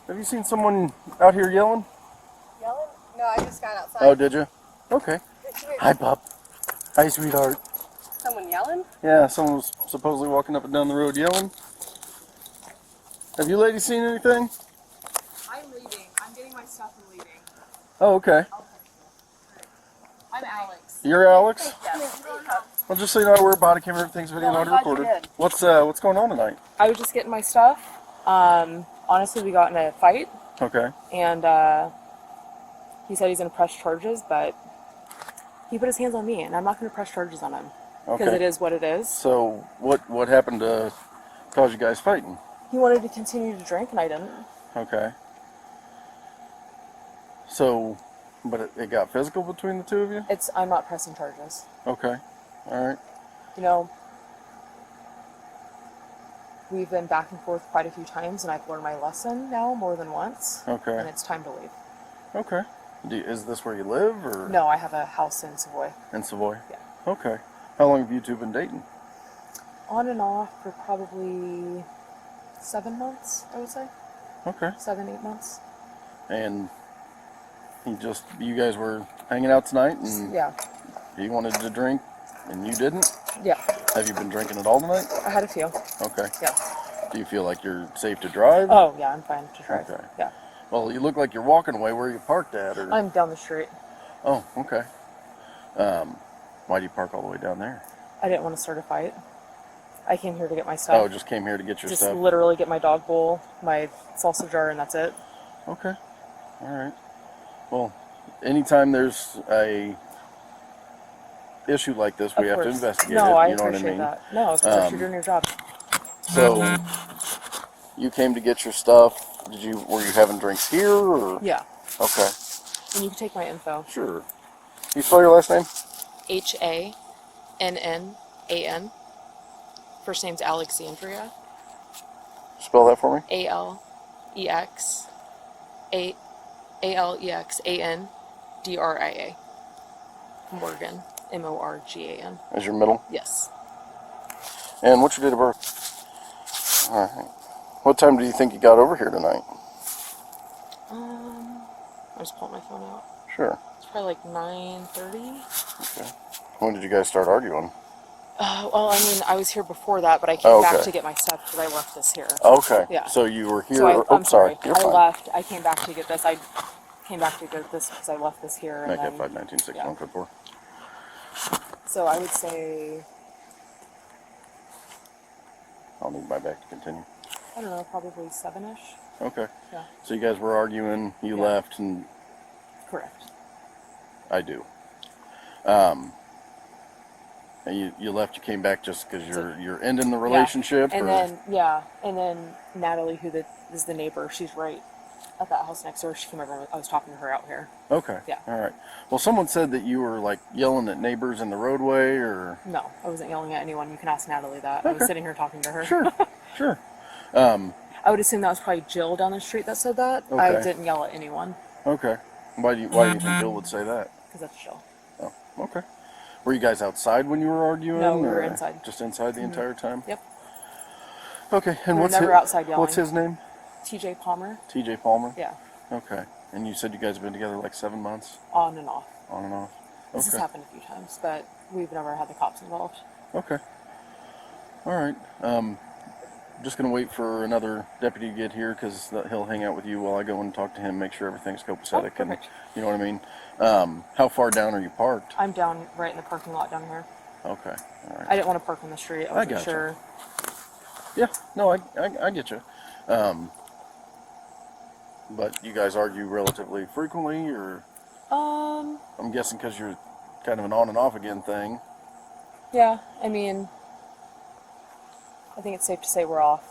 Have you seen someone out here yelling? Yelling? No, I just got outside. Oh, did you? Okay. Hi, pup. Hi, sweetheart. Someone yelling? Yeah, someone was supposedly walking up and down the road yelling. Have you ladies seen anything? I'm leaving. I'm getting my stuff and leaving. Oh, okay. I'm Alex. You're Alex? Yes. Well, just so you know, we're Bodycam, everything's video and audio recorded. What's going on tonight? I was just getting my stuff. Honestly, we got in a fight. Okay. And he said he's going to press charges, but he put his hands on me, and I'm not going to press charges on him. Because it is what it is. So, what happened to cause you guys fighting? He wanted to continue to drink, and I didn't. Okay. So, but it got physical between the two of you? I'm not pressing charges. Okay. All right. You know, we've been back and forth quite a few times, and I've learned my lesson now more than once. Okay. And it's time to leave. Okay. Is this where you live, or? No, I have a house in Savoy. In Savoy? Yeah. Okay. How long have you two been dating? On and off for probably 7 months, I would say. Okay. 7, 8 months. And you guys were hanging out tonight, and yeah, he wanted to drink, and you didn't? Yeah. Have you been drinking at all tonight? I had a few. Okay. Yeah. Do you feel like you're safe to drive? Oh, yeah, I'm fine to drive. Okay. Yeah. Well, you look like you're walking away. Where are you parked at? Or? I'm down the street. Oh, okay. Why do you park all the way down there? I didn't want to start a fight. I came here to get my stuff. Oh, just came here to get your just stuff? Just literally get my dog bowl, my salsa jar, and that's it. Okay. All right. Well, anytime there's a issue like this, we have to investigate it. I you know appreciate what I mean? that. No, of course, you're doing your job. So, you came to get your stuff. Were you having drinks here, or? Yeah. Okay. And you can take my info. Sure. You spell your last name? Hannan. First name's Alexandria. Spell that for me. Alexandria. Morgan. Morgan. Is your middle? Yes. And what's your date of birth? All right. What time do you think you got over here tonight? I just pulled my phone out. Sure. It's probably like 9:30. Okay. When did you guys start arguing? Well, I mean, I was here before that, but I came back to get my stuff because I left this here. Okay. Yeah. So you were here. So I'm sorry. You're fine. Left. I came back to get this. I came back to get this because I left this here. Make it 519-6154. So I would say, I'll need my back to continue. I don't know, probably 7-ish. Okay. Yeah. So you guys were arguing. You left, and correct. I do. And you left. You came back just because you're ending the relationship. And then Natalie, who is the neighbor, she's right at that house next door. She came over. I was talking to her out here. Okay. Yeah. All right. Well, someone said that you were like yelling at neighbors in the roadway, or. No, I wasn't yelling at anyone. You can ask Natalie that. Okay. I was sitting here talking to her. Sure. Sure. I would assume that was probably Jill down the street that said that. Okay. I didn't yell at anyone. Okay. Why do you think Jill would say that? Because that's Jill. Oh, okay. Were you guys outside when you were arguing? No, we were inside. Just inside the entire time? Yep. Okay. And we were never outside yelling. What's his name? TJ Palmer. TJ Palmer? Yeah. Okay. And you said you guys have been together like 7 months? On and off. On and off. This has happened a few times, but we've never had the cops involved. Okay. All right. Just going to wait for another deputy to get here because he'll hang out with you while I go and talk to him, make sure everything's copacetic. Oh, perfect. And you know what I mean? How far down are you parked? I'm down right in the parking lot down here. Okay. All right. I didn't want to park on the street. I wasn't gotcha. sure. Yeah. No, I get you. But you guys argue relatively frequently, or? I'm guessing because you're kind of an on and off again thing. Yeah, I mean, I think it's safe to say we're off.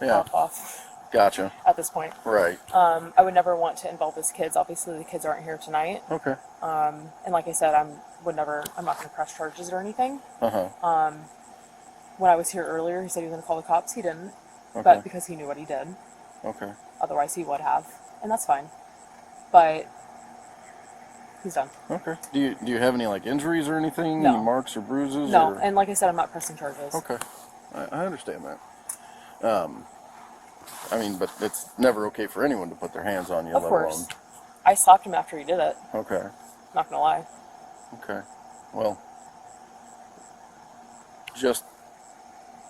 Yeah. Off. Gotcha. At this point. Right. I would never want to involve his kids. Obviously, the kids aren't here tonight. Okay. And like I said, I'm not going to press charges or anything. Uh-huh. When I was here earlier, he said he was going to call the cops. He didn't. Okay. But because he knew what he did. Okay. Otherwise, he would have. And that's fine. But he's done. Okay. Do you have any like injuries or anything? No. Any marks or bruises? No. Or? And like I said, I'm not pressing charges. Okay. I understand that. I mean, but it's never okay for anyone to put their hands on you, Of let course. alone. I slapped him after he did it. Okay. Not gonna lie. Okay. Well, just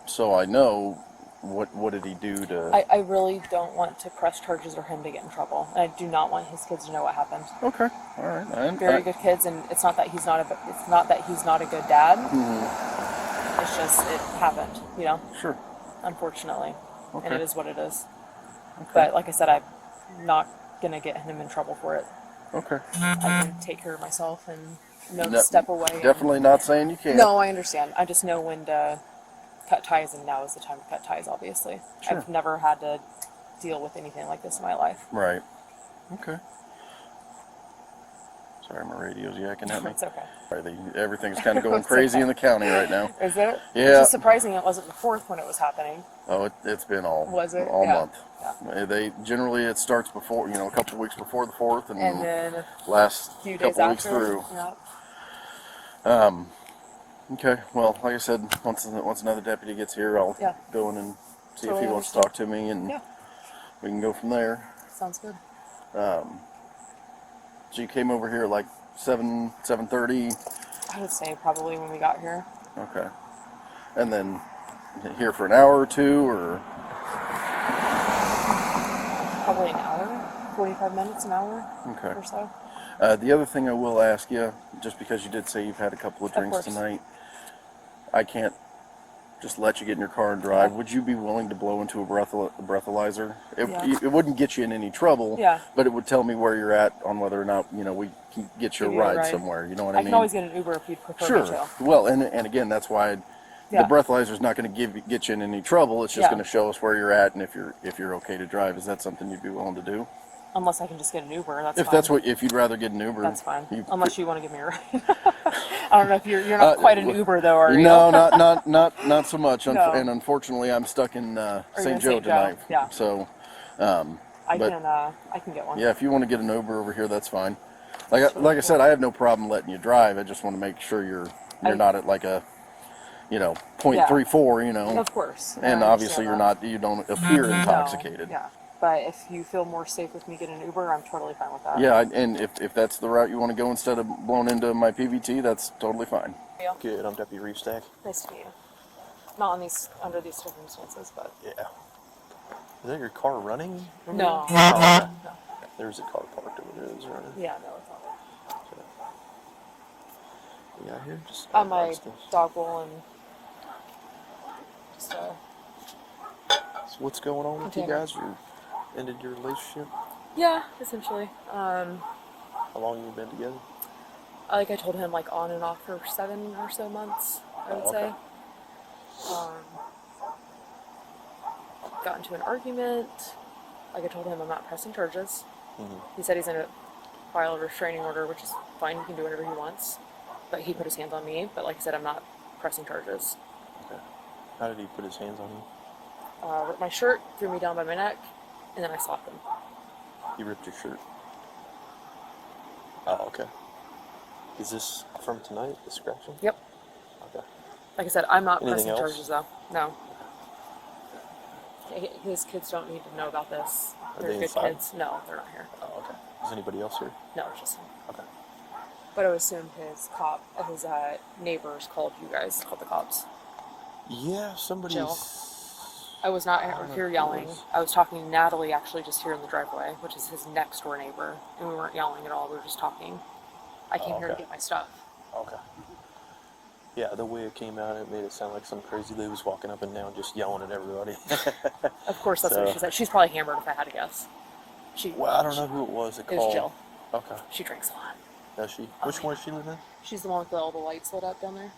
so I know, what did he do to... I really don't want to press charges or him to get in trouble. And I do not want his kids to know what happened. Okay. All right. Very good kids, and it's not that he's not a good dad. Mm-hmm. It's just it happened, you know. Sure. Unfortunately, Okay. and it is what it is. Okay. But like I said, I'm not gonna get him in trouble for it. Okay. I can take care of myself and step away. Definitely not saying you can't. No, I understand. I just know when to cut ties, and now is the time to cut ties, obviously. Sure. I've never had to deal with anything like this in my life. Right. Okay. Sorry, my radio's yakking at me. It's okay. Everything's kind of going crazy in the county right now. Is it? Yeah. It's just surprising it wasn't the 4th when it was happening. Oh, it's been all Yeah. month. Yeah. They generally, it starts before, a couple of weeks before the 4th, and then last a few days couple of weeks after. through. Yeah. Okay. Well, like I said, once another deputy gets here, I'll go in and see if he Totally wants to talk to me, and we can go from there. Sounds good. So you came over here like 7:30. I would say probably when we got here. Okay. And then here for an hour or two, or Probably an hour, 45 minutes, an hour okay. or so. The other thing I will ask you, just because you did say you've had a couple of drinks tonight, I can't just let you get in your car and drive. Would you be willing to blow into a breathalyzer? It wouldn't get you in any trouble, but it would tell me where you're at on whether or not we can get you a ride somewhere. You know what I mean? I can always get an Uber if you'd prefer me to. Well, and again, that's why the breathalyzer's not going to get you in any trouble. It's just going to show us where you're at and if you're okay to drive. Is that something you'd be willing to do? Unless I can just get an Uber, that's fine. If you'd rather get an Uber, that's fine. Unless you want to give me a ride. I don't know if you're not quite an Uber though, are you? No, not so much. No. And unfortunately, I'm stuck in St. Joe tonight. Yeah. So, I can get one. Yeah, if you want to get an Uber over here, that's fine. Like I said, I have no problem letting you drive. I just want to make sure you're not at like a 0.34. Of course. And obviously you don't appear intoxicated. No. Yeah. But if you feel more safe with me getting an Uber, I'm totally fine with that. Yeah, and if that's the route you want to go instead of blowing into my PVT, that's totally fine. Yeah. Good, I'm Deputy Reefstack. Nice to meet you. Not under these circumstances, but yeah. Is that your car running? No. Oh, okay. No. There's a car parked over there that's running. Yeah, no, it's not. So, we got here just on my dog bowl and just So what's going on with you guys? You ended your relationship? Yeah, essentially. How long you been together? Like I told him, like on and off for 7 or so months, I would say. Got into an argument. Like I told him, I'm not pressing charges. He said he's going to file a restraining order, which is fine. He can do whatever he wants. But he put his hands on me. But like I said, I'm not pressing charges. Okay. How did he put his hands on you? Ripped my shirt, threw me down by my neck, and then I slapped him. He ripped your shirt? Oh, okay. Is this from tonight, discretion? Yep. Okay. Like I said, I'm not Anything pressing else? charges though. No. His kids don't need to know about this. Are They're they good inside? kids. No, they're not here. Oh, okay. Is anybody else here? No, it's just him. Okay. But I would assume his neighbors called the cops. Yeah, somebody's... Jill. I was not here yelling. I was talking to Natalie actually just here in the driveway, which is his next door neighbor. And we weren't yelling at all. We were just talking. I came here to get my stuff. Okay. Yeah, the way it came out, it made it sound like some crazy lady was walking up and down just yelling at everybody. Of course, that's what she said. She's probably hammered if I had to guess. Well, I don't know who it was that called. It was Jill. Okay. She drinks a lot. Does she? Which one does she live in? She's the one with all the lights lit up down there.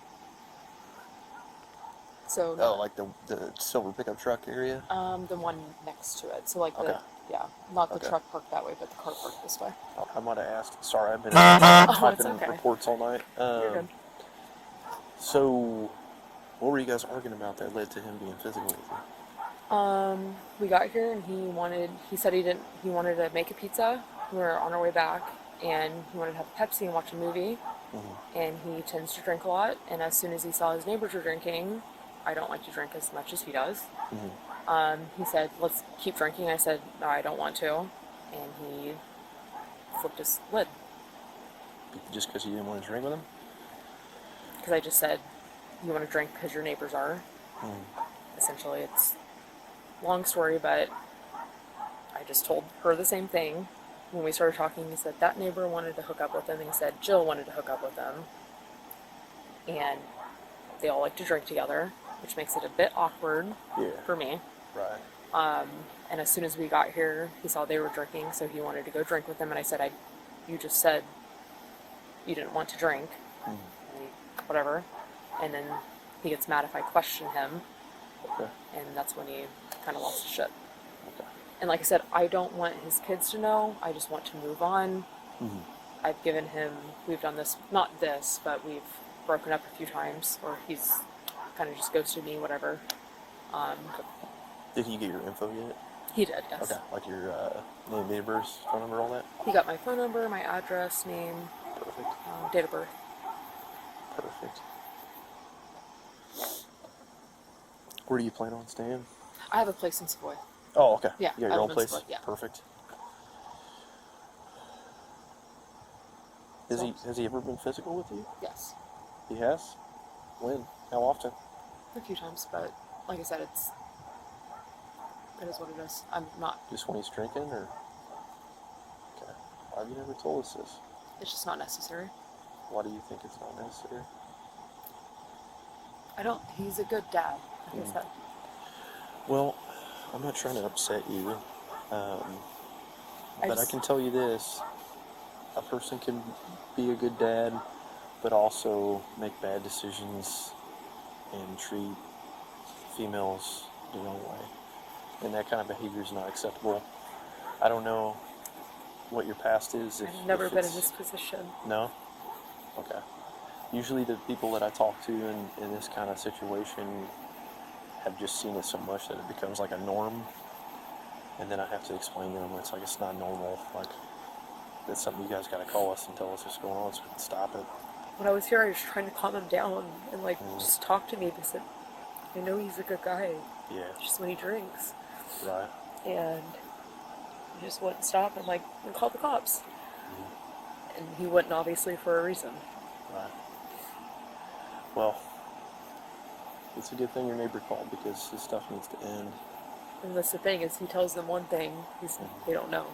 So. Oh, like the silver pickup truck area? The one next to it. So like Okay. not the truck parked that way, but the car parked this way. I might have asked. Sorry, I've been typing okay. reports all night. You're good. So, what were you guys arguing about that led to him being physical with you? We got here and he said he wanted to make a pizza. We were on our way back and he wanted to have a Pepsi and watch a movie. And he tends to drink a lot, and as soon as he saw his neighbors were drinking, I don't like to drink as much as he does. He said, let's keep drinking. I said, no, I don't want to. And he flipped his lid. Just because you didn't want to drink with him? Because I just said, you want to drink because your neighbors are. Essentially, it's a long story, but I just told her the same thing. When we started talking, he said that neighbor wanted to hook up with him, and he said Jill wanted to hook up with him. And they all like to drink together, which makes it a bit awkward for me. Right. And as soon as we got here, he saw they were drinking, so he wanted to go drink with them. And I said, you just said you didn't want to drink. Whatever. And then he gets mad if I question him. Okay. And that's when he kind of lost his shit. Okay. And like I said, I don't want his kids to know. I just want to move on. I've given him, we've done this, not this, but we've broken up a few times, or he's kind of just ghosted me, whatever. Did he get your info yet? He did, yes. Okay, like your name, date of birth, phone number, all that? He got my phone number, my address, name, Perfect. date of birth. Perfect. Where do you plan on staying? I have a place in Savoy. Oh, okay. Yeah, You got I your own live in place? Savoy, yeah. Perfect. Has he ever been physical with you? Yes. He has? When? How often? A few times, but like I said, it is what it is. I'm not, Just when he's drinking, or? Okay. Why have you never told us this? it's just not necessary. Why do you think it's not necessary? He's a good dad, like I said. Well, I'm not trying to upset you, but I can tell you this. A person can be a good dad, but also make bad decisions and treat females the wrong way. And that kind of behavior is not acceptable. I don't know what your past is. I've never been in this position. No? Okay. Usually the people that I talk to in this kind of situation have just seen it so much that it becomes like a norm. And then I have to explain to them it's not normal. Like, that's something you guys got to call us and tell us what's going on so we can stop it. When I was here, I was trying to calm him down and just talk to me because I know he's a good guy. Yeah. Just when he drinks. Right. And he just wouldn't stop and call the cops. And he wouldn't, obviously, for a reason. Right. Well, it's a good thing your neighbor called because this stuff needs to end. And that's the thing, is he tells them one thing, they don't know.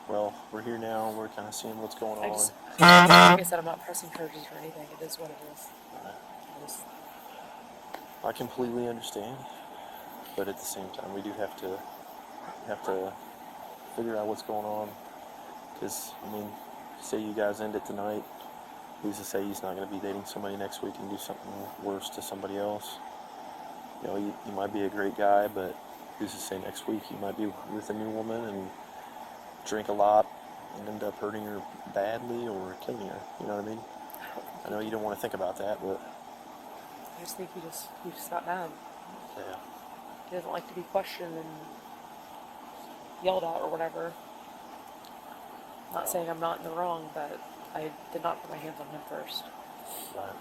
Well, we're here now. We're kind of seeing what's going on. Like I said, I'm not pressing charges or anything. It is what it is. I completely understand, but at the same time, we do have to figure out what's going on. Because say you guys end it tonight, who's to say he's not going to be dating somebody next week and do something worse to somebody else? You know, you might be a great guy, but who's to say next week you might be with a new woman and drink a lot and end up hurting her badly or killing her? You know what I mean? I know you don't want to think about that, but I just think he just got mad. yeah. He doesn't like to be questioned and yelled at or whatever. Not saying I'm not in the wrong, but I did not put my hands on him first. Right.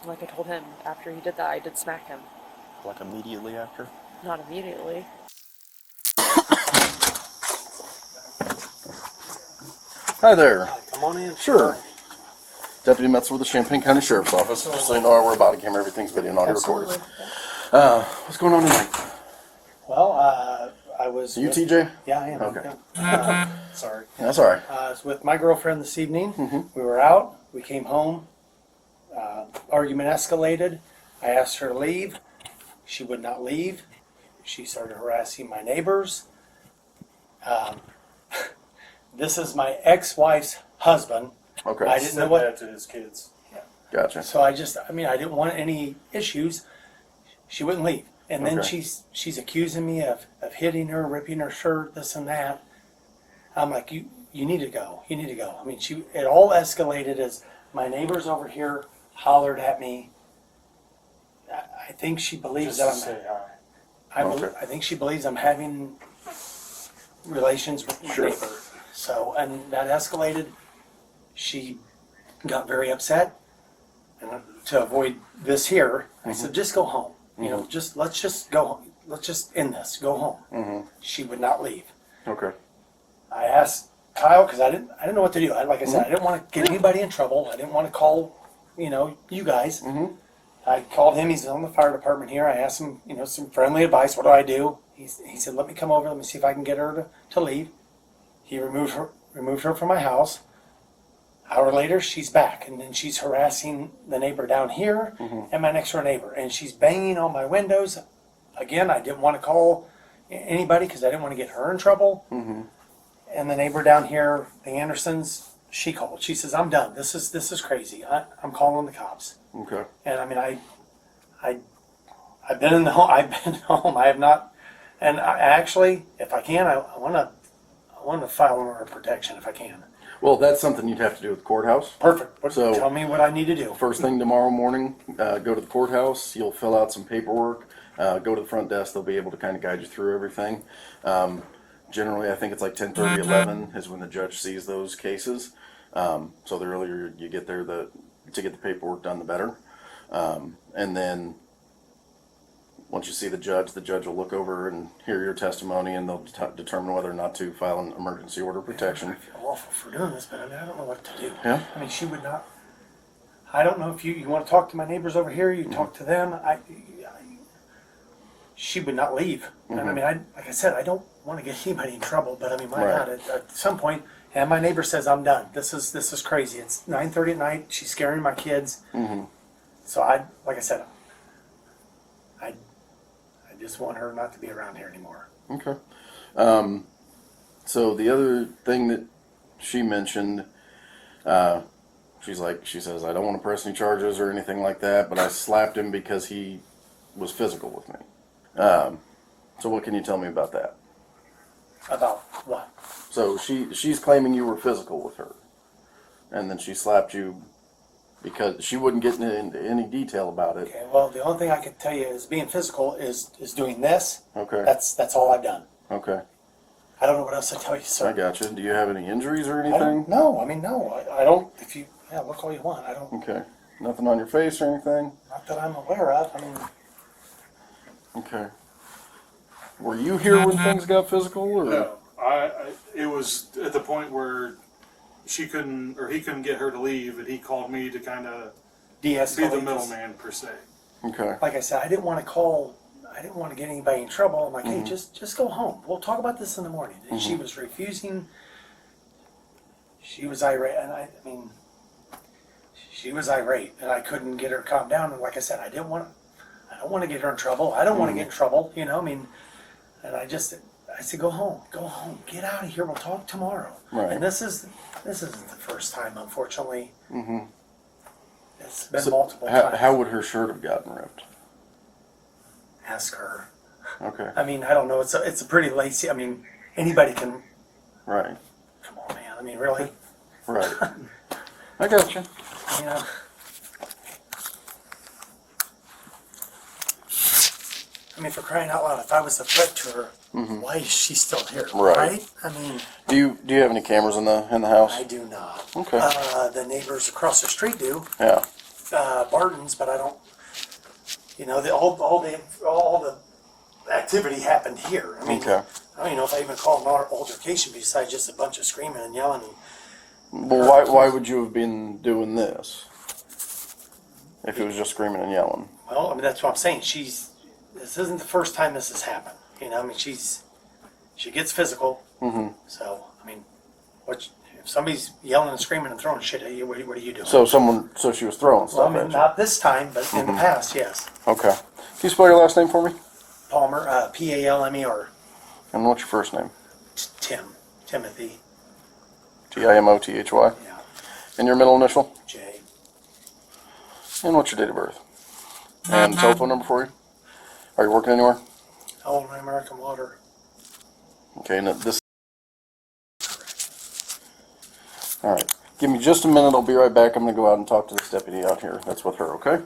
Like I told him, after he did that, I did smack him. Like immediately after? Not immediately. Hi there. Come on in. Sure. Deputy Metzer with the Champaign County Sheriff's Office. Just so you know, we're a body camera. Everything's video and audio recorded. What's going on tonight? Well, I was. You, with- TJ? Yeah, I am. Okay. Yeah. Sorry. That's all right. I was with my girlfriend this evening. We were out. We came home. Argument escalated. I asked her to leave. She would not leave. She started harassing my neighbors. This is my ex-wife's husband. Okay. I didn't know what. to his kids. Gotcha. So I didn't want any issues. She wouldn't leave. And then Okay. she's accusing me of hitting her, ripping her shirt, this and that. I'm like, you need to go. You need to go. It all escalated as my neighbors over here hollered at me. I think she believes Just to that say hi. Okay. I think she believes I'm having relations with my Sure. neighbor. So, and that escalated. She got very upset. And to avoid this here, I said, just go home. You know, let's just go home. Let's just end this. Go home. She would not leave. Okay. I asked Kyle because I didn't know what to do. Like I said, I didn't want to get anybody in trouble. I didn't want to call, you guys. I called him. He's on the fire department here. I asked him, some friendly advice. What do I do? He said, let me come over. Let me see if I can get her to leave. He removed her from my house. Hour later, she's back, and then she's harassing the neighbor down here and my next door neighbor, and she's banging on my windows. Again, I didn't want to call anybody because I didn't want to get her in trouble. And the neighbor down here, the Andersons, she called. She says, "I'm done. This is crazy. I'm calling the cops." Okay. And I mean, I've been in the home. I've been home. I have not. And I actually, if I can, I want to file an order of protection if I can. Well, that's something you'd have to do with the courthouse. Perfect. So- Tell me what I need to do. First thing tomorrow morning, go to the courthouse. You'll fill out some paperwork. Go to the front desk. They'll be able to kind of guide you through everything. Generally, I think it's like 10:30, 11 is when the judge sees those cases. So the earlier you get there, to get the paperwork done, the better. And then once you see the judge will look over and hear your testimony, and they'll determine whether or not to file an emergency order of protection. I feel awful for doing this, but I mean, I don't know what to do. Yeah. I mean, she would not. I don't know if you want to talk to my neighbors over here. You talk to them. She would not leave. And I mean, like I said, I don't want to get anybody in trouble. But I mean, my Right. God, at some point, and my neighbor says, "I'm done. This is crazy. It's 9:30 at night. She's scaring my kids." So like I said, I just want her not to be around here anymore. Okay. So the other thing that she mentioned, she says, I don't want to press any charges or anything like that, but I slapped him because he was physical with me. So what can you tell me about that? About what? So she's claiming you were physical with her, and then she slapped you because she wouldn't get into any detail about it. Okay. Well, the only thing I can tell you is being physical is doing this. Okay. That's all I've done. Okay. I don't know what else to tell you, sir. I gotcha. Do you have any injuries or I anything? don't, no, I mean, no. I don't. If you, look all you want. I don't. Okay. Nothing on your face or anything? Not that I'm aware of. I mean, Okay. Were you here when things got physical, or? No, it was at the point where he couldn't get her to leave, and he called me to kind of de-escalate. be the this. middleman per se. Okay. Like I said, I didn't want to call. I didn't want to get anybody in trouble. I'm like, hey, just go home. We'll talk about this in the morning. And she was refusing. She was irate, and I mean, she was irate, and I couldn't get her calmed down. And like I said, I don't want to get her in trouble. I don't want to get in trouble. I mean, and I said, go home, get out of here. We'll talk tomorrow. Right. And this isn't the first time, unfortunately. It's been multiple times. How would her shirt have gotten ripped? Ask her. Okay. I mean, I don't know. It's a pretty lacy. I mean, anybody can. Right. Come on, man. I mean, really. Right. I gotcha. You know. I mean, for crying out loud, if I was a threat to her, why is she still here? Right. I mean, Do you have any cameras in the house? I do not. Okay. The neighbors across the street do. Yeah. Barton's, but I don't. All the activity happened here. I mean, Okay. I don't even know if I even call it an altercation besides just a bunch of screaming and yelling. Well, why would you have been doing this if it was just screaming and yelling? Well, I mean, that's what I'm saying. This isn't the first time this has happened. I mean, she gets physical. So, I mean, if somebody's yelling and screaming and throwing shit at you, what are you doing? So she was throwing stuff Well, I mean, at you. not this time, but in the past, yes. Okay. Can you spell your last name for me? Palmer, Palmer, And what's your first name? Timothy, Timothy. yeah, And your middle initial? J. And what's your date of birth? And telephone number for you? Are you working anywhere? Illinois American Water. Okay, and this. All right. Give me just a minute. I'll be right back. I'm going to go out and talk to this deputy out here. That's with her, okay?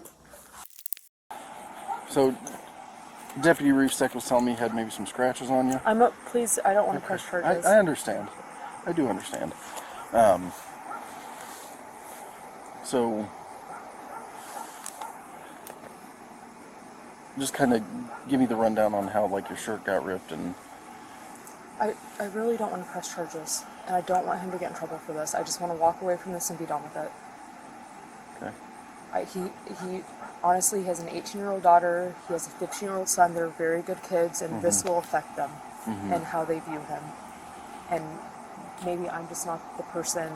So, Deputy Reefsteck was telling me you had maybe some scratches on you. I'm up. Please, I don't want to press charges. I understand. I do understand. So, just kind of give me the rundown on how like your shirt got ripped and. I really don't want to press charges, and I don't want him to get in trouble for this. I just want to walk away from this and be done with it. Okay. He honestly has an 18-year-old daughter. He has a 15-year-old son. They're very good kids, and this will affect them and how they view him. And maybe I'm just not the person,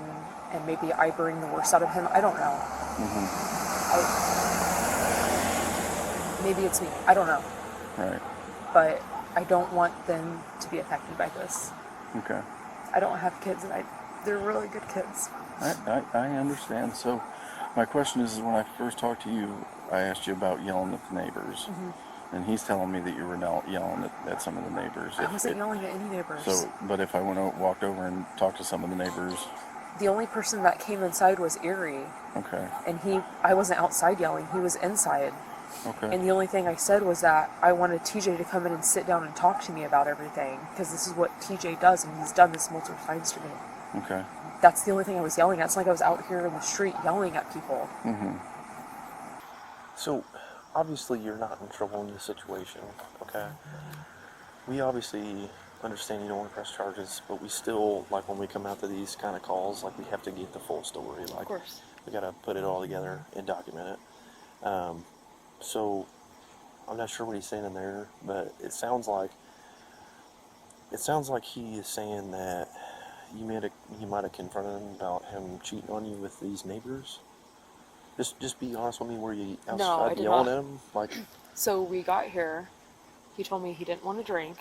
and maybe I bring the worst out of him. I don't know. Maybe it's me. I don't know. Right. But I don't want them to be affected by this. Okay. I don't have kids, and they're really good kids. I understand. So, my question is when I first talked to you, I asked you about yelling at the neighbors. And he's telling me that you were now yelling at some of the neighbors. I wasn't yelling at any neighbors. So, but if I walked over and talked to some of the neighbors. The only person that came inside was Erie. Okay. And I wasn't outside yelling, he was inside. Okay. And the only thing I said was that I wanted TJ to come in and sit down and talk to me about everything, because this is what TJ does, and he's done this multiple times to me. Okay. That's the only thing I was yelling at. It's like I was out here in the street yelling at people. So, obviously you're not in trouble in this situation, okay? We obviously understand you don't want to press charges, but we still, like when we come out to these kind of calls, like we have to get the full story. Like, Of course. we got to put it all together and document it. So, I'm not sure what he's saying in there, but it sounds like he is saying that you might have confronted him about him cheating on you with these neighbors. Just be honest with me. Were you No, I outside did yelling not. at him? Like, So we got here. He told me he didn't want to drink.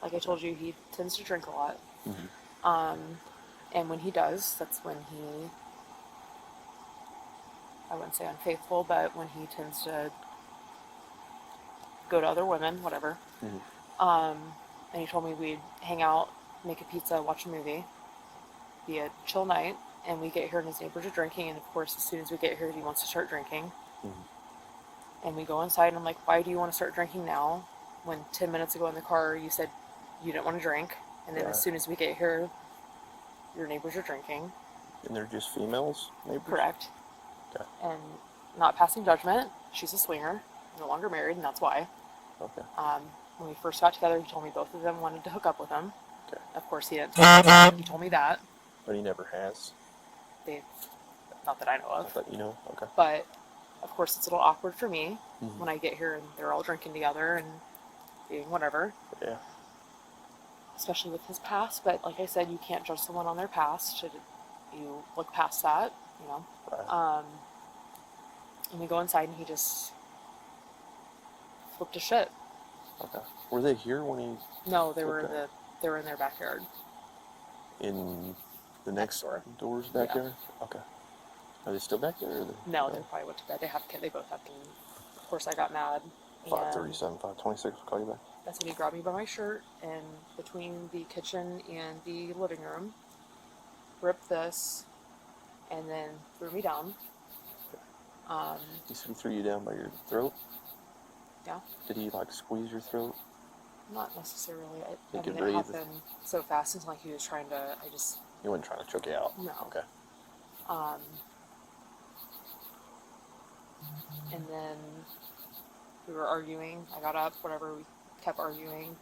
Like I told you, he tends to drink a lot. And when he does, that's when I wouldn't say unfaithful, but when he tends to go to other women, whatever. And he told me we'd hang out, make a pizza, watch a movie, be a chill night, and we get here and his neighbors are drinking, and of course as soon as we get here he wants to start drinking. And we go inside and I'm like, why do you want to start drinking now when 10 minutes ago in the car you said you didn't want to drink, and then as soon as we get here your neighbors are drinking. and they're just females, neighbors? Correct. Okay. And not passing judgment, she's a swinger, no longer married, and that's why. Okay. When we first got together, he told me both of them wanted to hook up with him. Okay. Of course, he didn't tell me. He told me that. But he never has. Not that I know Not of. that you know. Okay. But, of course, it's a little awkward for me when I get here and they're all drinking together and being whatever. Yeah. Especially with his past. But, like I said, you can't judge someone on their past. Should you look past that, you know? Right. And we go inside and he just flipped his shit. Okay. Were they here when he? No, they were Okay. they were in their backyard. In the next door. door's backyard? Okay. Are they still back there? Or No, they probably went to bed. They have kids. They both have kids. Of course, I got mad. 5:37, 5:26. I'll call you back. That's when he grabbed me by my shirt and between the kitchen and the living room, ripped this, and then threw me down. He said he threw you down by your throat. Yeah, Did he like squeeze your throat? not necessarily. I You could mean, it breathe. happened so fast. It's like he was trying to. He wasn't trying to choke you out. No. Okay. And then we were arguing. I got up, whatever. We kept arguing.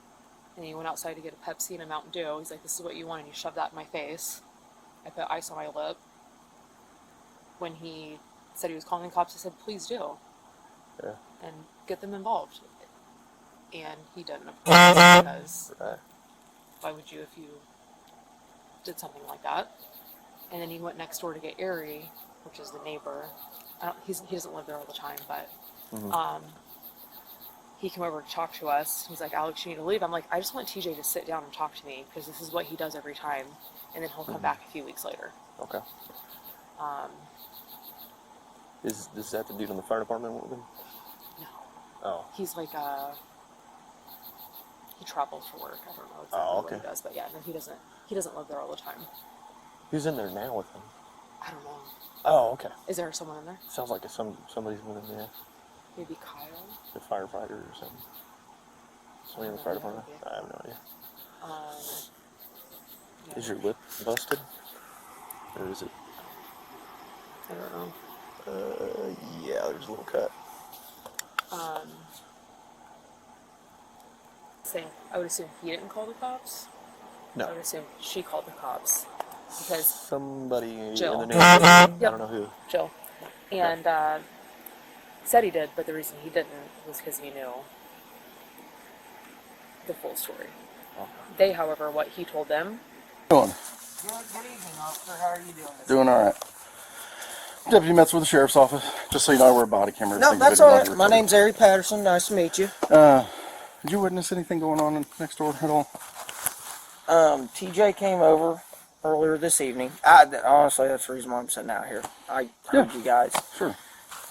And he went outside to get a Pepsi and a Mountain Dew. He's like, "This is what you want," and he shoved that in my face. I put ice on my lip. When he said he was calling the cops, I said, "Please do." Yeah. And get them involved. And he didn't, of course, because Right. why would you if you did something like that? And then he went next door to get Ari, which is the neighbor. He doesn't live there all the time, but he came over to talk to us. He's like, "Alex, you need to leave." I'm like, "I just want TJ to sit down and talk to me because this is what he does every time, and then he'll come back a few weeks later." Okay. Is that the dude in the fire department with him? No, Oh. he's like he travels for work. I don't know exactly Oh, what okay. he does, but yeah, no, he doesn't live there all the time. Who's in there now with him? I don't know. Oh, okay. Is there someone in there? Sounds like somebody's with him. Yeah. Maybe Kyle. A firefighter or something. Somebody in the fire department. I have no idea. Yeah, Is your lip busted, or is it? I don't know. Yeah, there's a little cut. say I would assume he didn't call the cops. No. I would assume she called the cops because Somebody Jill. in the neighborhood. Yep. I don't know who. Jill, and said he did, but the reason he didn't was because he knew the full story. Okay. They, however, what he told them. Doing? Good evening, officer. How are you doing? Doing all right. Deputy Metz with the sheriff's office. Just so you know, I wear a body camera. No, that's all right. My name's Ari Patterson. Nice to meet you. Did you witness anything going on next door at all? TJ came over earlier this evening. Honestly, that's the reason why I'm sitting out here. I heard you guys. Sure.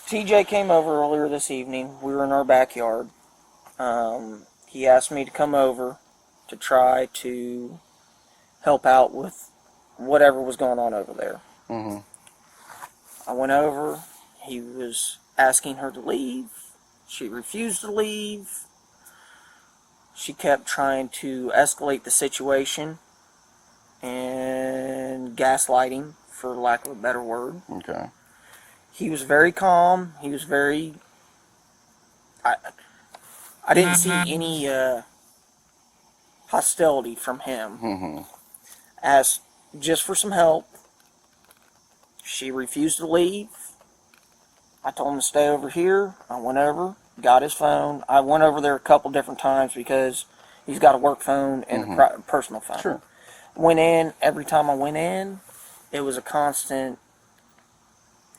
TJ came over earlier this evening. We were in our backyard. He asked me to come over to try to help out with whatever was going on over there. Mm-hmm. I went over. He was asking her to leave. She refused to leave. She kept trying to escalate the situation and gaslighting, for lack of a better word. Okay. He was very calm. He was very... I didn't see any hostility from him. Mm-hmm. Asked just for some help. She refused to leave. I told him to stay over here. I went over, got his phone. I went over there a couple different times because he's got a work phone and a personal phone. Sure. Went in. Every time I went in, it was a constant...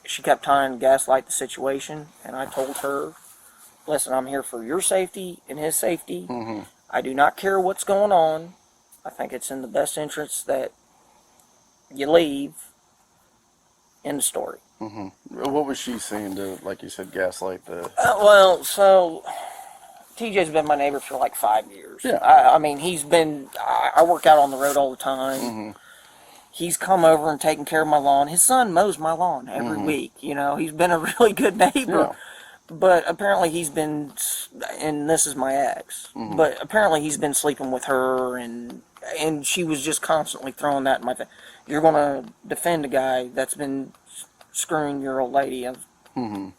She kept trying to gaslight the situation, and I told her, listen, I'm here for your safety and his safety. Mm-hmm. I do not care what's going on. I think it's in the best interest that you leave. End of story. Mm-hmm. What was she saying to, like you said, gaslight the... Well, so TJ's been my neighbor for like 5 years. Yeah. I mean, he's been... I work out on the road all the time. Mm-hmm. He's come over and taken care of my lawn. His son mows my lawn every week. You know, he's been a really good neighbor. Yeah. But apparently he's been... And this is my ex. Mm-hmm. But apparently he's been sleeping with her, and she was just constantly throwing that in my face. You're going to defend a guy that's been screwing your old lady. Mm-hmm.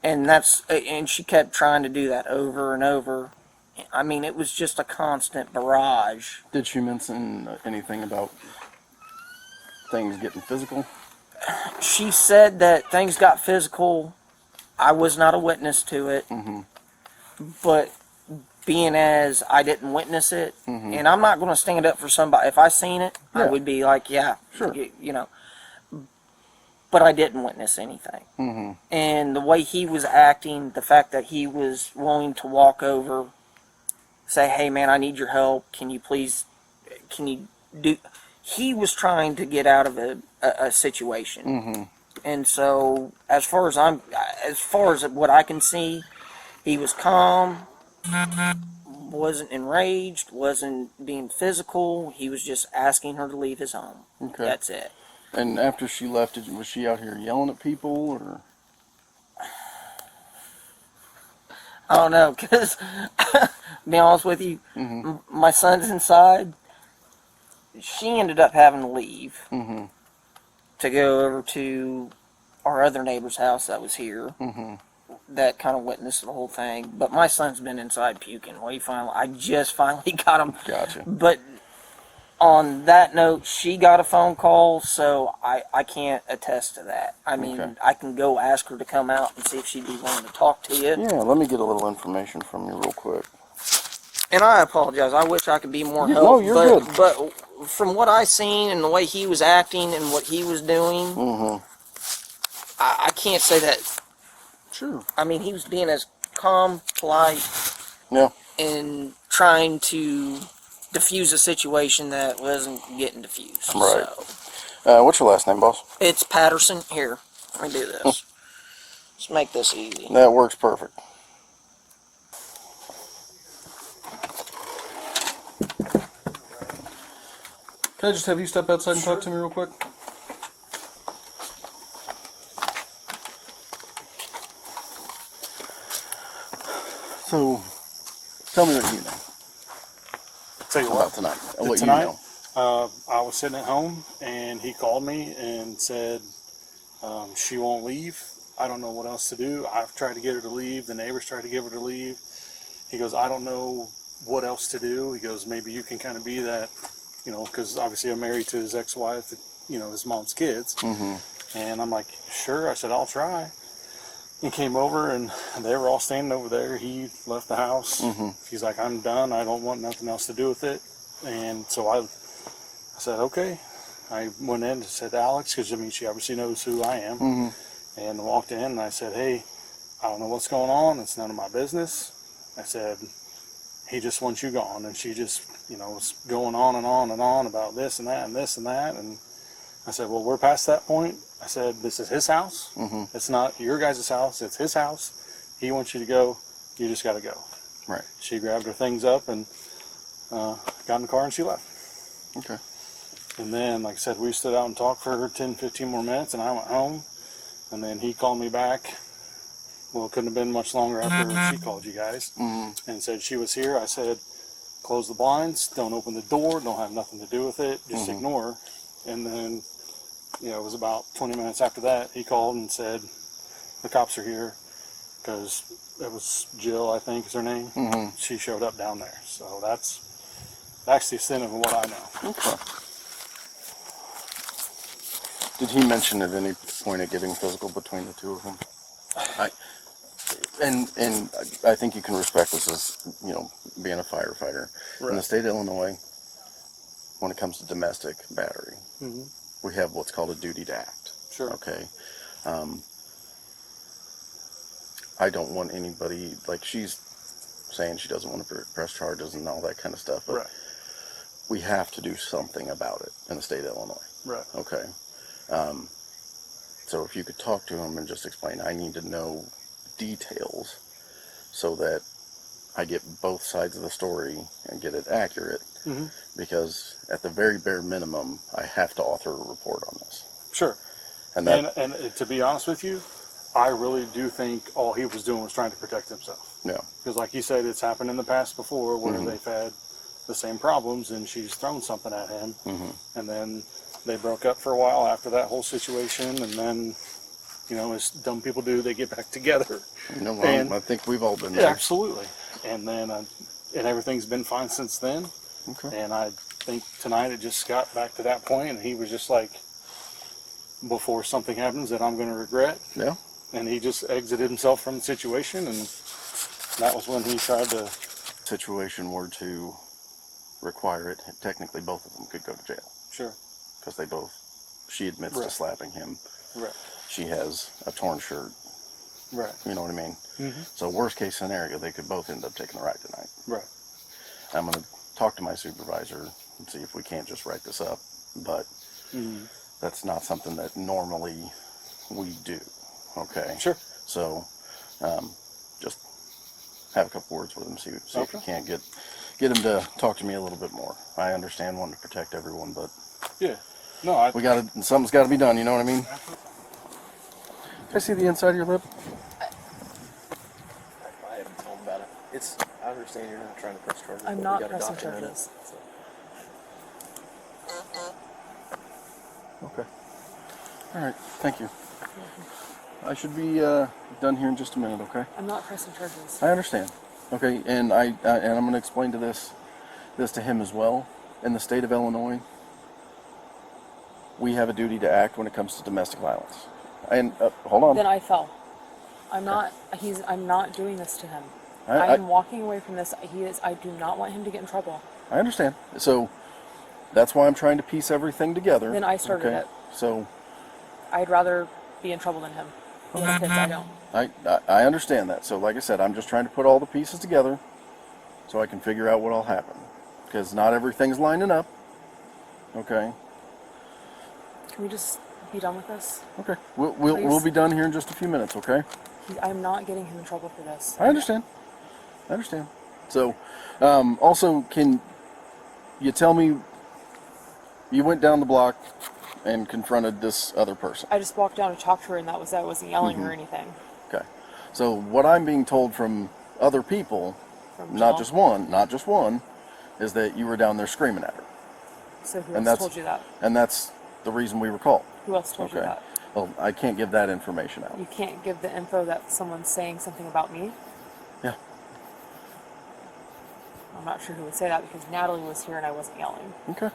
And she kept trying to do that over and over. I mean, it was just a constant barrage. Did she mention anything about things getting physical? She said that things got physical. I was not a witness to it. Mm-hmm. But being as I didn't witness it, Mm-hmm. and I'm not going to stand up for somebody. If I seen it, I Yeah. would be like, yeah, Sure. you know. But I didn't witness anything. Mm-hmm. And the way he was acting, the fact that he was willing to walk over, say, hey man, I need your help. Can you do... He was trying to get out of a situation. Mm-hmm. And so, as far as what I can see, he was calm, wasn't enraged, wasn't being physical. He was just asking her to leave his home. Okay. That's it. And after she left, was she out here yelling at people, or? I don't know, because, to be honest with you, Mm-hmm. my son's inside. She ended up having to leave Mm-hmm. to go over to our other neighbor's house that was here. Mm-hmm. That kind of witnessed the whole thing. But my son's been inside puking. I just finally got him. Gotcha. But on that note, she got a phone call, so I can't attest to that. I mean, Okay. I can go ask her to come out and see if she'd be willing to talk to you. Yeah, let me get a little information from you real quick. And I apologize. I wish I could be more No, help. you're but, good. But from what I seen and the way he was acting and what he was doing, Mm-hmm. I can't say that. Sure. I mean, he was being as calm, polite, Yeah. and trying to diffuse a situation that wasn't getting diffused. Right. So, What's your last name, boss? it's Patterson. Here, let me do this. Let's make this easy. That works perfect. Can I just have you step outside and talk to me real quick? So, tell me what you know Tell you about what, tonight. And what tonight, you know. I was sitting at home and he called me and said she won't leave. I don't know what else to do. I've tried to get her to leave. The neighbors tried to get her to leave. He goes, I don't know what else to do. He goes, maybe you can kind of be that, because obviously I'm married to his ex-wife, his mom's kids. And I'm like, sure. I said, I'll try. He came over, and they were all standing over there. He left the house. He's like, I'm done. I don't want nothing else to do with it. And so I said, okay. I went in and said to Alex, because she obviously knows who I am, and walked in, and I said, hey, I don't know what's going on. It's none of my business. I said, he just wants you gone. And she just, was going on and on and on about this and that and this and that. And I said, well, we're past that point. I said, this is his house. It's not your guys' house. It's his house. He wants you to go. You just got to go. Right. She grabbed her things up and got in the car, and she left. Okay. And then, like I said, we stood out and talked for 10, 15 more minutes, and I went home. And then he called me back. Well, it couldn't have been much longer after she called you guys and said she was here. I said, close the blinds, don't open the door, don't have nothing to do with it, just ignore her. And then, it was about 20 minutes after that, he called and said, the cops are here, because it was Jill, I think is her name. She showed up down there. So that's the extent of what I know. Okay. Did he mention at any point of getting physical between the two of them? And I think you can respect this as, being a firefighter. Right. In the state of Illinois, when it comes to domestic battery, we have what's called a duty to act. Sure. Okay. I don't want anybody, like she's saying she doesn't want to press charges and all that kind of stuff, but we have to do something about it in the state of Illinois. Right. Okay. So if you could talk to him and just explain, I need to know details so that I get both sides of the story and get it accurate, because at the very bare minimum, I have to author a report on this. Sure. And to be honest with you, I really do think all he was doing was trying to protect himself. Yeah. Because like you said, it's happened in the past before where they've had the same problems, and she's thrown something at him, and then they broke up for a while after that whole situation, and then, as dumb people do, they get back together. I think we've all been there. Yeah, absolutely. And then, and everything's been fine since then. Okay. And I think tonight it just got back to that point, and he was just like, before something happens that I'm going to regret. Yeah. And he just exited himself from the situation, and that was when he tried to. Situation were to require it, technically both of them could go to jail. Sure. Because she admits to slapping him. Right. She has a torn shirt. Right. You know what I mean? So worst case scenario, they could both end up taking a ride tonight. Right. I'm going to talk to my supervisor and see if we can't just write this up, but that's not something that normally we do. Okay. Sure. So, just have a couple words with him, see if you can't get him to talk to me a little bit more. I understand wanting to protect everyone, but yeah, no, something's got to be done. You know what I mean? Can I see the inside of your lip? I haven't told him about it. I understand you're not trying to press charges. I'm but not we gotta pressing document charges. it, so. Okay. All right. Thank you. I should be done here in just a minute. Okay. I'm not pressing charges. I understand. Okay, and I'm going to explain this to him as well. In the state of Illinois, we have a duty to act when it comes to domestic violence. And hold on. Then I fell. I'm not doing this to him. I am walking away from this. I do not want him to get in trouble. I understand. So that's why I'm trying to piece everything together. Then I started it. So I'd rather be in trouble than him. He has kids, I don't. I understand that. So like I said, I'm just trying to put all the pieces together so I can figure out what all happened. Because not everything's lining up. Okay. Can we just be done with this? Okay. We'll be done here in just a few minutes, okay? I'm not getting him in trouble for this. I understand. So, also, can you tell me, you went down the block and confronted this other person? I just walked down to talk to her, and I wasn't yelling or anything. Okay. So what I'm being told from other people, From not Jill. just one, is that you were down there screaming at her. So who And else that's- told you that? And that's the reason we were called. Who else told you Okay. that? Well, I can't give that information out. You can't give the info that someone's saying something about me. Yeah. I'm not sure who would say that because Natalie was here and I wasn't yelling. Okay.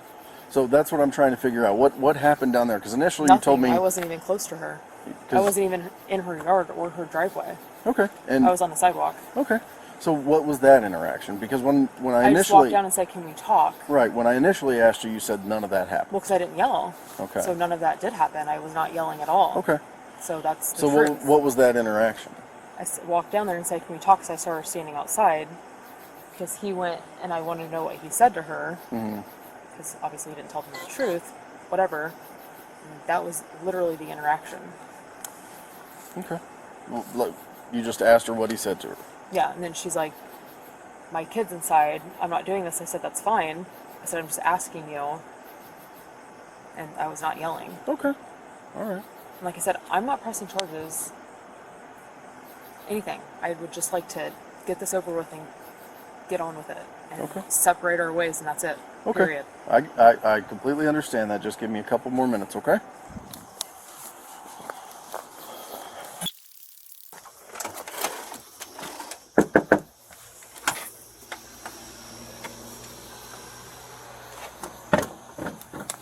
So that's what I'm trying to figure out. What happened down there? Because initially Nothing. you told me I wasn't even close to her. I 'cause- wasn't even in her yard or her driveway. Okay. And I was on the sidewalk. okay. So what was that interaction? Because when I I just walked initially down and said, "Can we talk?" right, when I initially asked you, you said none of that happened. Well, because I didn't yell. Okay. So none of that did happen. I was not yelling at all. Okay. So that's the So truth. what was that interaction? I walked down there and said, "Can we talk?" Because I saw her standing outside. Because he went and I wanted to know what he said to her. Because obviously he didn't tell me the truth. Whatever. And that was literally the interaction. Okay. Well, look, you just asked her what he said to her. Yeah, and then she's like, "My kid's inside. I'm not doing this." I said, "That's fine." I said, "I'm just asking you." And I was not yelling. Okay. All right. And like I said, I'm not pressing charges. Anything. I would just like to get this over with and get on with it. And Okay. separate our ways, and that's it. Okay. Period. I completely understand that. Just give me a couple more minutes, okay?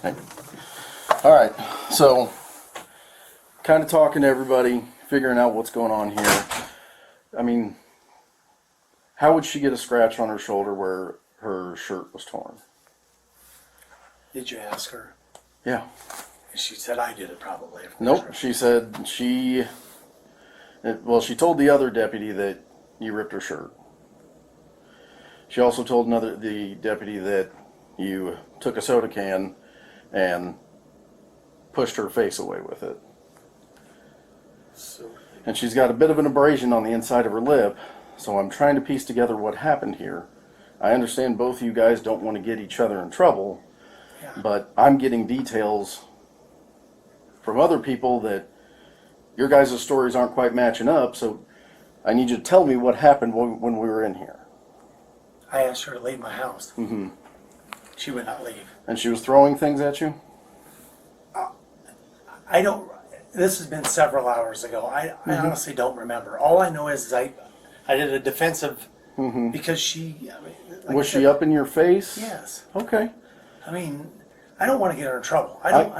Okay. All right. So, kind of talking to everybody, figuring out what's going on here. I mean, how would she get a scratch on her shoulder where her shirt was torn? Did you ask her? Yeah. She said I did it probably. Nope. She said she told the other deputy that you ripped her shirt. She also told the deputy that you took a soda can and pushed her face away with it. So, And she's got a bit of an abrasion on the inside of her lip, so I'm trying to piece together what happened here. I understand both of you guys don't want to get each other in trouble, yeah. but I'm getting details from other people that your guys' stories aren't quite matching up, so I need you to tell me what happened when we were in here. I asked her to leave my house. Mm-hmm. She would not leave. And she was throwing things at you? I don't. This has been several hours ago. I honestly don't remember. All I know is I did a defensive because she. I mean, like Was I said, she up in your face? Yes. Okay. I mean, I don't want to get her in trouble. I don't.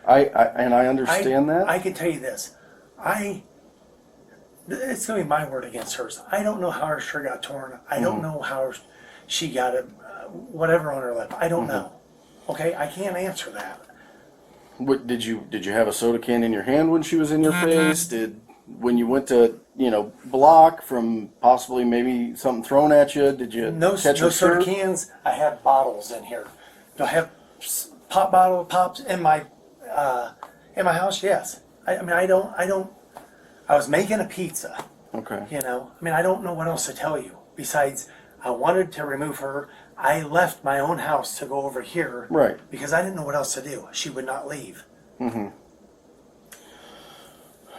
And I understand that. I can tell you this. It's going to be my word against hers. I don't know how her shirt got torn. I don't know how she got it, whatever on her lip. I don't know. Okay, I can't answer that. What, did you have a soda can in your hand when she was in your face? When you went to block from possibly maybe something thrown at you? Did you catch her no soda shirt? cans. I have bottles in here. Do I have pops in my house? Yes. I mean, I don't. I was making a pizza. Okay. I mean, I don't know what else to tell you besides I wanted to remove her. I left my own house to go over here. Right. Because I didn't know what else to do. She would not leave. Mm-hmm.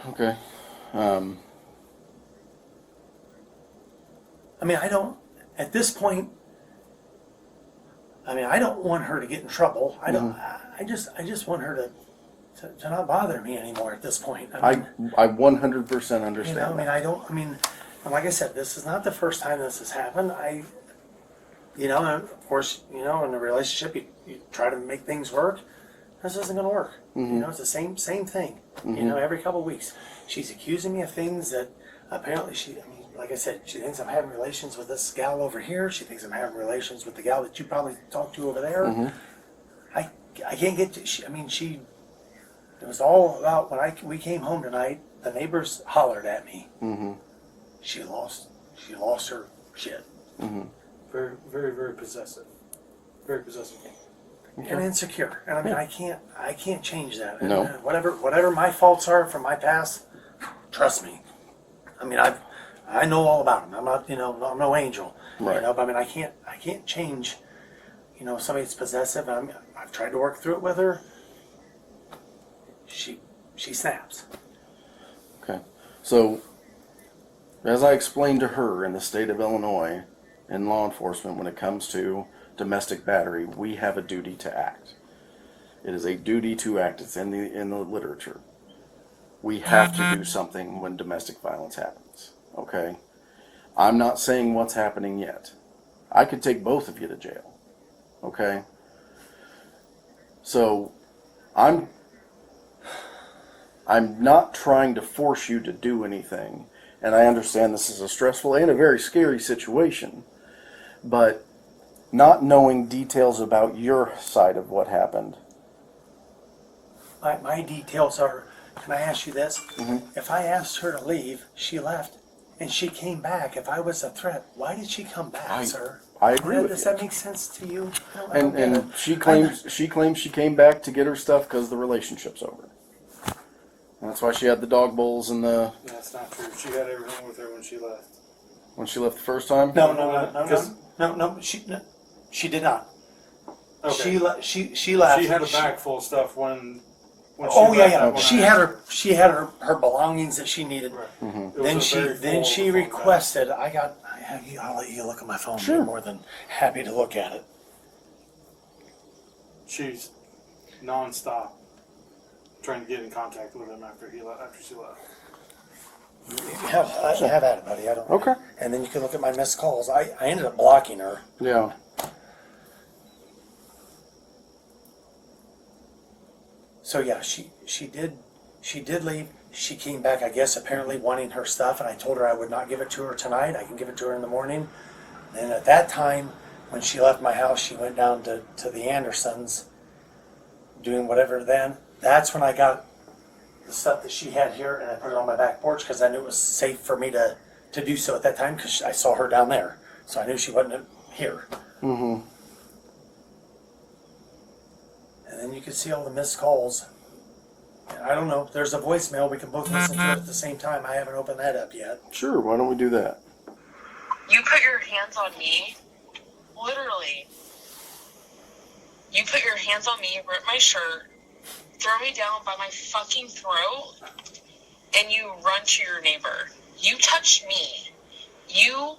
Okay. I mean, at this point, I mean, I don't want her to get in trouble. I don't, I just want her to not bother me anymore at this point. I 100% understand. I mean, and like I said, this is not the first time this has happened. And of course, in a relationship, you try to make things work. This isn't going to work. It's the same thing. Every couple of weeks, she's accusing me of things that apparently like I said, she thinks I'm having relations with this gal over here. She thinks I'm having relations with the gal that you probably talked to over there. I can't get to. It was all about when we came home tonight. The neighbors hollered at me. She lost her shit. Very, very, very possessive. Very possessive. And insecure. And I mean, I can't change that. No. And whatever my faults are from my past, trust me. I mean, I know all about them. I'm not, I'm no angel. Right. But I mean, I can't change, somebody that's possessive. I've tried to work through it with her. She snaps. Okay. So, as I explained to her, in the state of Illinois, in law enforcement, when it comes to domestic battery, we have a duty to act. It is a duty to act. It's in the literature. We have to do something when domestic violence happens. Okay? I'm not saying what's happening yet. I could take both of you to jail. Okay? So, I'm not trying to force you to do anything. And I understand this is a stressful and a very scary situation. But not knowing details about your side of what happened. My details are, can I ask you this? Mm-hmm. If I asked her to leave, she left, and she came back. If I was a threat, why did she come back, sir? I agree with Does you. that make sense to you? I don't get And it. she claims she came back to get her stuff because the relationship's over. And that's why she had the dog bowls and the That's not true. She had everything with her when she left. the first time. No. She did not. Okay. She left. She had a bag full of stuff when Oh she yeah, left yeah. when She had her belongings that she needed. Right. Mm-hmm. It was a very Then full she phone requested. I'll let you look at my phone. Sure. Be more than happy to look at it. bag. She's nonstop trying to get in contact with him after she left. Have at it, buddy. I don't. Okay. And then you can look at my missed calls. I ended up blocking her. Yeah. So yeah, she did leave. She came back, I guess, apparently wanting her stuff, and I told her I would not give it to her tonight. I can give it to her in the morning. And at that time, when she left my house, she went down to the Andersons, doing whatever then. That's when I got the stuff that she had here, and I put it on my back porch because I knew it was safe for me to do so at that time because I saw her down there. So I knew she wasn't here. Mm-hmm. And then you can see all the missed calls. And I don't know, there's a voicemail. We can both listen to it at the same time. I haven't opened that up yet. Sure. Why don't we do that? You put your hands on me, literally. You put your hands on me, rip my shirt, throw me down by my fucking throat, and you run to your neighbor. You touched me. You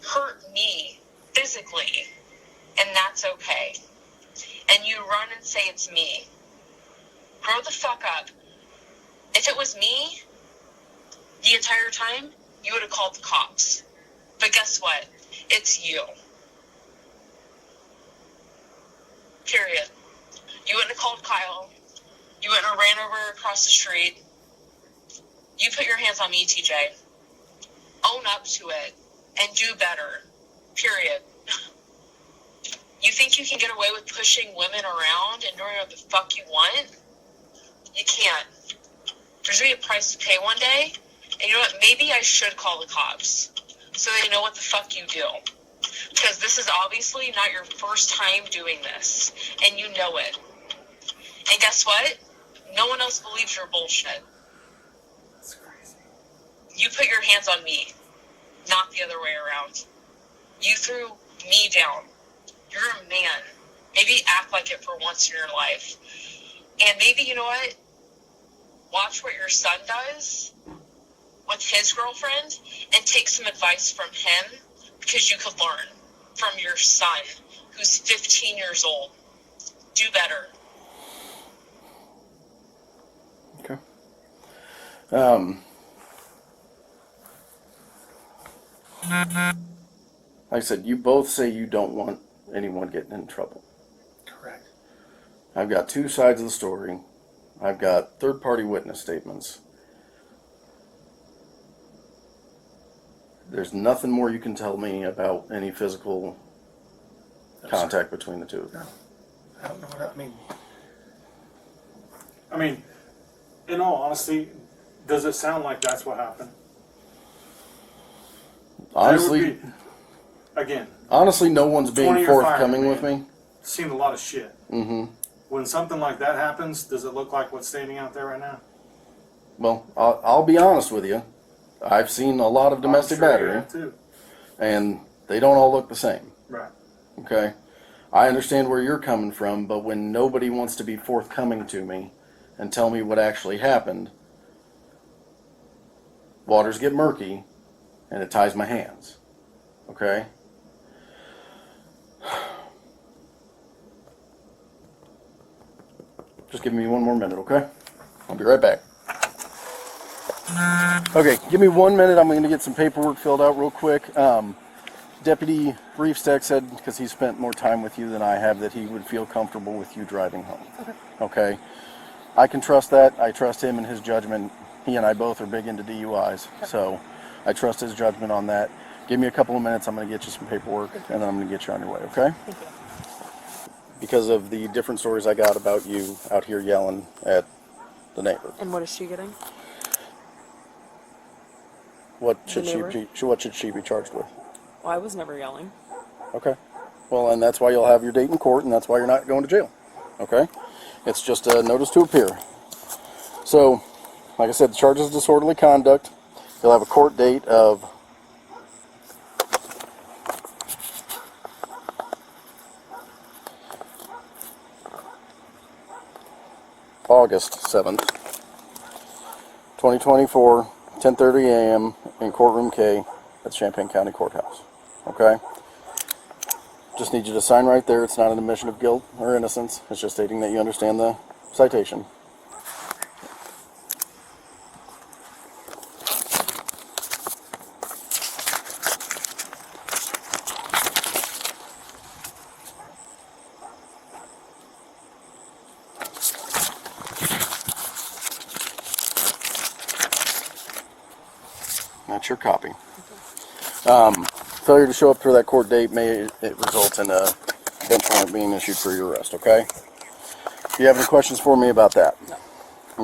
hurt me physically, and that's okay. And you run and say it's me. Grow the fuck up. If it was me the entire time, you would have called the cops. But guess what? It's you. Period. You wouldn't have called Kyle. You wouldn't have ran over across the street. You put your hands on me, TJ. Own up to it and do better. Period. You think you can get away with pushing women around and doing what the fuck you want? You can't. There's going to be a price to pay one day. And you know what? Maybe I should call the cops so they know what the fuck you do. Because this is obviously not your first time doing this. And you know it. And guess what? No one else believes your bullshit. That's crazy. You put your hands on me, not the other way around. You threw me down. You're a man. Maybe act like it for once in your life. And maybe, you know what? Watch what your son does with his girlfriend and take some advice from him because you could learn from your son who's 15 years old. Do better. Okay. Like I said, you both say you don't want anyone getting in trouble. Correct. I've got two sides of the story. I've got third-party witness statements. There's nothing more you can tell me about any physical contact between the two of you. No. I don't know what I mean. I mean, in all honesty, does it sound like that's what happened? Honestly, Again, no one's being 20-year forthcoming fireman, with me. seen a lot of shit. Mm-hmm. When something like that happens, does it look like what's standing out there right now? Well, I'll be honest with you. I've seen a lot of domestic I'm sure you battery, have too. and they don't all look the same. Right. Okay? I understand where you're coming from, but when nobody wants to be forthcoming to me and tell me what actually happened, waters get murky, and it ties my hands. Okay? Just give me one more minute, okay? I'll be right back. Okay, give me 1 minute. I'm going to get some paperwork filled out real quick. Deputy Reefstack said, because he spent more time with you than I have, that he would feel comfortable with you driving home. Okay. I can trust that. I trust him and his judgment. He and I both are big into DUIs, so I trust his judgment on that. Give me a couple of minutes. I'm going to get you some paperwork, and then I'm going to get you on your way, okay? Thank you. Because of the different stories I got about you out here yelling at the neighbor. And what is she getting? What The should neighbor? what should she be charged with? Well, I was never yelling. Okay. Well, and that's why you'll have your date in court, and that's why you're not going to jail. Okay? It's just a notice to appear. So, like I said, the charge is disorderly conduct. You'll have a court date of August 7th, 2024, 10:30 a.m. in courtroom K at Champaign County Courthouse. Okay? Just need you to sign right there. It's not an admission of guilt or innocence. It's just stating that you understand the citation. That's your copy. Failure to show up for that court date may result in a bench warrant being issued for your arrest, okay? Do you have any questions for me about that? No.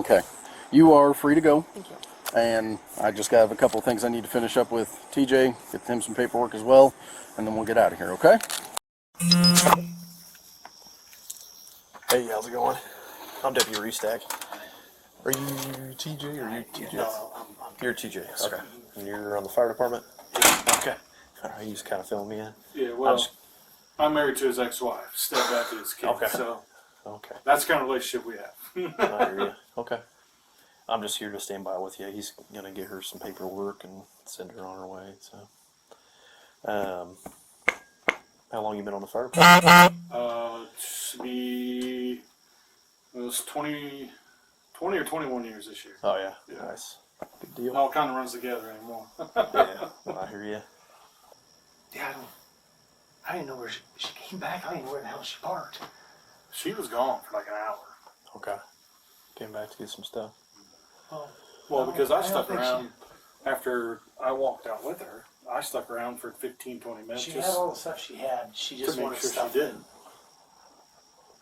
Okay. You are free to go. Thank you. And I just got a couple of things I need to finish up with TJ, get him some paperwork as well, and then we'll get out of here, okay? Hey, how's it going? I'm Deputy Restack. Are you TJ or you TJ? No, You're TJ. Okay. And you're on the fire department? Okay. All right, you just kind of filling me in. Yeah, well, I'm married to his ex-wife, stepdad to his kid. Okay. So Okay. that's the kind of relationship we have. I hear you. Okay. I'm just here to stand by with you. He's gonna get her some paperwork and send her on her way. So, how long you been on the fire department? It was 20 or 21 years this year. Oh yeah. Yeah. Nice. Good deal. It all kind of runs together anymore. Yeah. I hear you. Yeah, I didn't know where she came back. I didn't know where the hell she parked. She was gone for like an hour. Okay. Came back to get some stuff. Well, because I don't stuck think around after I walked out with her. I stuck around for 15, 20 minutes. She just had all the stuff she had. She just to make wanted sure stuff she didn't.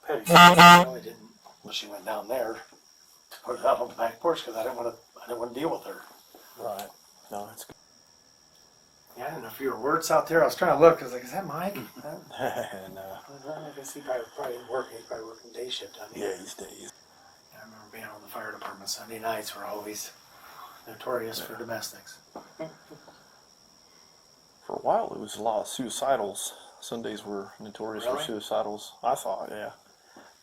Petty. She really didn't. Well, she went down there to put it out on the back porch because I didn't want to deal with her. Right. No, that's good. Yeah, I didn't know if you were words out there. I was trying to look. I was like, is that Mike? And I guess he probably working. He's probably working day shift down here. yeah, he's days. I remember being on the fire department. Sunday nights were always notorious for domestics. For a while, it was a lot of suicidals. Sundays were notorious Really? for suicidals. I thought, yeah.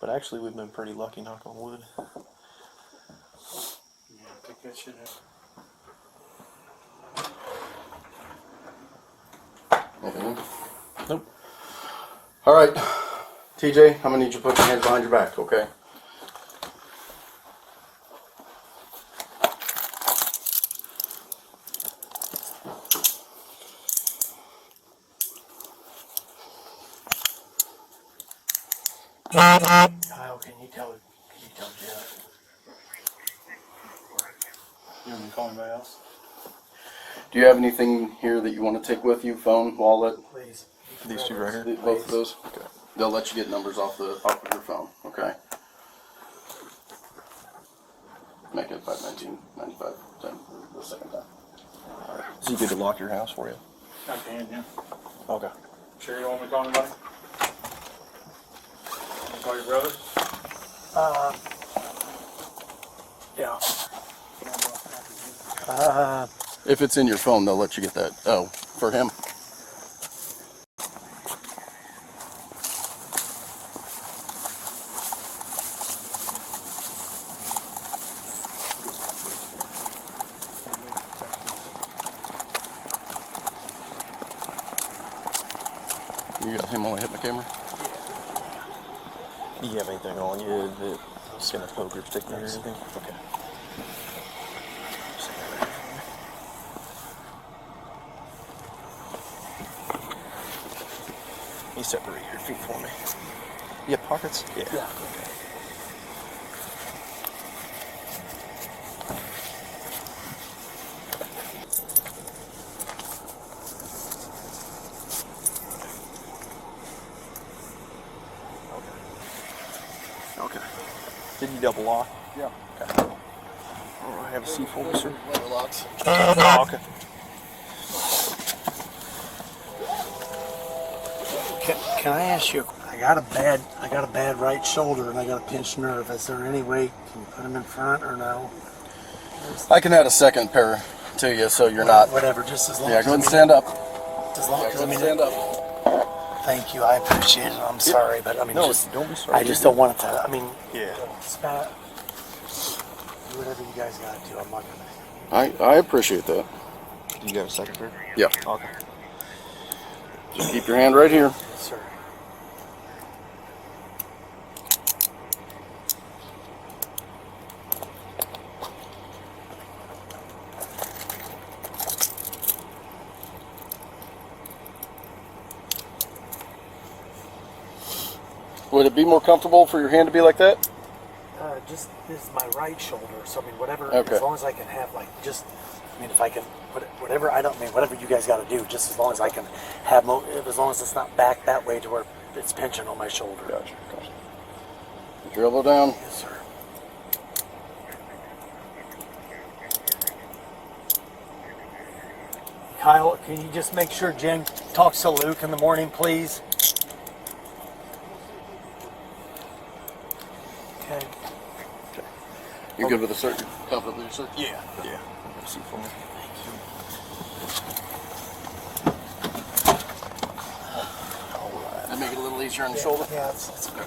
But actually, we've been pretty lucky, knock on wood. Yeah, pick that shit up. Nope. All right, TJ, I'm gonna need you to put your hands behind your back, okay? Kyle, can you tell Jeff? You want me to call anybody else? Do you have anything here that you want to take with you? Phone, wallet, Please. These two right here? both of those? Okay. They'll let you get numbers off of your phone, okay? Make it 519.95 the second time. So you good to lock your house for you? I can, yeah. Okay. Sure you don't want me to call anybody? Call your brother? Yeah. If it's in your phone, they'll let you get that. Oh, for him? You got him only hit my camera? Do you have anything on you that's gonna poke or stick me or anything? Okay. separate your feet for me. You have pockets? Yeah. Yeah. Okay. Did you double lock? Yeah. Okay. All right, have a seat for me, sir. Lever locks. Oh, okay. Can I ask you? I got a bad right shoulder and I got a pinched nerve. Is there any way can you put them in front or no? I can add a second pair to you, so you're not. Whatever, just as long Yeah, as go ahead and stand up. As long Yeah, as go ahead and stand up. Thank you, I appreciate it. I'm sorry, but I mean, No, just, don't be sorry. I just don't want it to. I mean, Yeah. spat. Do whatever you guys got to do. I'm not gonna. I appreciate that. You got a second pair? Yeah. Okay. Just keep your hand right here. Yes, sir. Would it be more comfortable for your hand to be like that? Just this is my right shoulder, so I mean, whatever. Okay. As long as I can have like just. I mean, if I can put it, whatever. I don't mean whatever you guys got to do. Just as long as I can have, as long as it's not back that way to where it's pinching on my shoulder. Gotcha. Put your elbow down. Yes, sir. Kyle, can you just make sure Jen talks to Luke in the morning, please? Okay. You're good with the circuit? Comfortable with your circuit? Yeah. Yeah. Have a seat for me. That make it a little easier on the shoulder? Yeah, it's good.